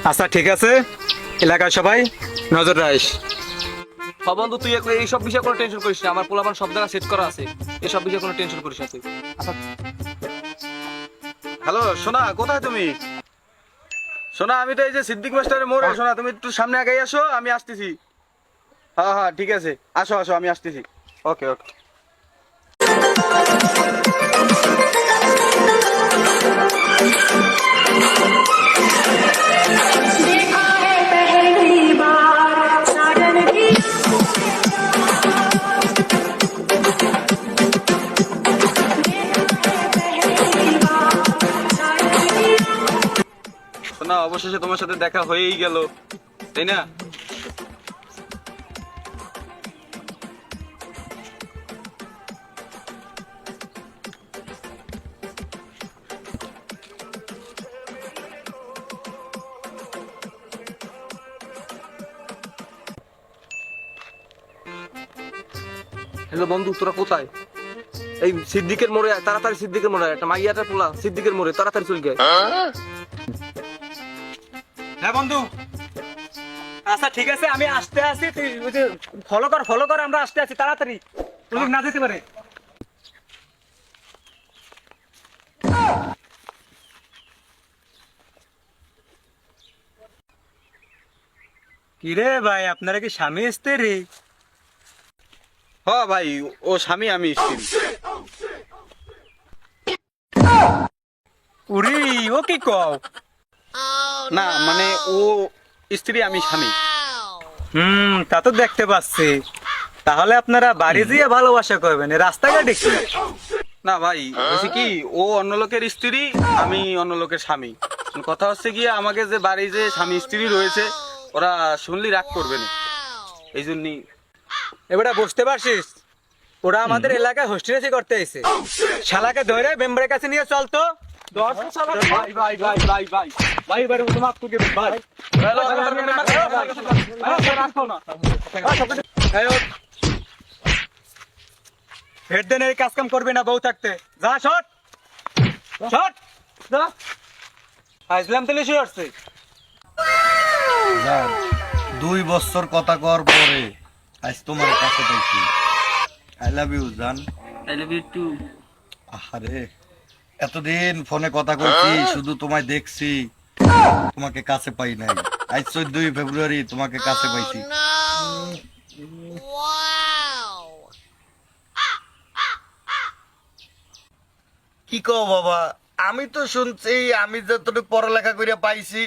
আচ্ছা ঠিক আছে, এলাকার সবাই নজর রাখিস। হ্যাঁ বন্ধু, তুই এইসব বিষয়ে কোনো টেনশন করিস না, আমার পোলাপান সব জায়গা সেট করা আছে, এসব বিষয়ে কোনো টেনশন করিস না তুই। হ্যালো সোনা, কোথায় তুমি? সোনা, আমি তো এই যে সিদ্দিক মাস্টারের মোড়ে। সোনা, তুমি একটু সামনে আগে আসো, আমি আসতেছি। হ্যাঁ হ্যাঁ ঠিক আছে, আসো আসো, আমি আসতেছি। ওকে ওকে। देखा है पहली बार साजन की সোনা, অবশেষে তোমার সাথে দেখা হয়েই গেল, তাই না? হ্যালো বন্ধু, তোরা কোথায়? এই সিদ্দিকের মোড়ে আয়, তাড়াতাড়ি সিদ্দিকের মোড়ে আয়, একটা মাইয়াটা পোলা সিদ্দিকের মোড়ে, তাড়াতাড়ি চলে গিয়ে। হ্যাঁ বন্ধু, আচ্ছা ঠিক আছে, আমি আসতে আছি, তুই ফলো কর, আমরা আসতে আছি, তাড়াতাড়ি ওদিক না যেতে পারে। কিরে ভাই, আপনারা কি স্বামী স্ত্রী? হ্যাঁ ভাই, ও স্বামী, আমি স্ত্রী। উরি, ও কি কও? না মানে ও স্ত্রী, আমি স্বামী। তা তো দেখতে পাচ্ছি। তাহলে আপনারা বাড়ি যেয়ে ভালোবাসা করবেন, রাস্তাঘাটে কি? না ভাই, হচ্ছে কি, ও অন্য লোকের স্ত্রী, আমি অন্য লোকের স্বামী। কথা হচ্ছে কি, আমাকে যে বাড়ি যে স্বামী স্ত্রী রয়েছে, ওরা শুনলি রাগ করবে না, এই জন্যই। এবারে বুঝতে পারছিস, ওরা আমাদের এলাকায় হোস্টেলেসি করতে এসে, শালাকে ধরে মেম্বারের কাছে নিয়ে চলতো। ভাই ভাই ভাই ভাই ভাই ভাই, এবারে মতো মাফ করে দেবেন ভাই। হেড দেন, এই কাজ কাম করবি না বউ থাকতে। যা শট শট যা। আসলাম তো লিশু আসছে। জান, 2 বছর কথা কর পরে আজ তোমার কাছে পাইছি। আই লাভ ইউ জান। I love you too. আরে এতদিন ফোনে কথা কইছি, শুধু তোমায় দেখছি, তোমাকে কাছে পাই নাই। আজ 14 ফেব্রুয়ারি তোমাকে কাছে পাইছি। কি কও বাবা, আমি তো শুনছি আমি যতটুকু পড়ালেখা করে পাইছি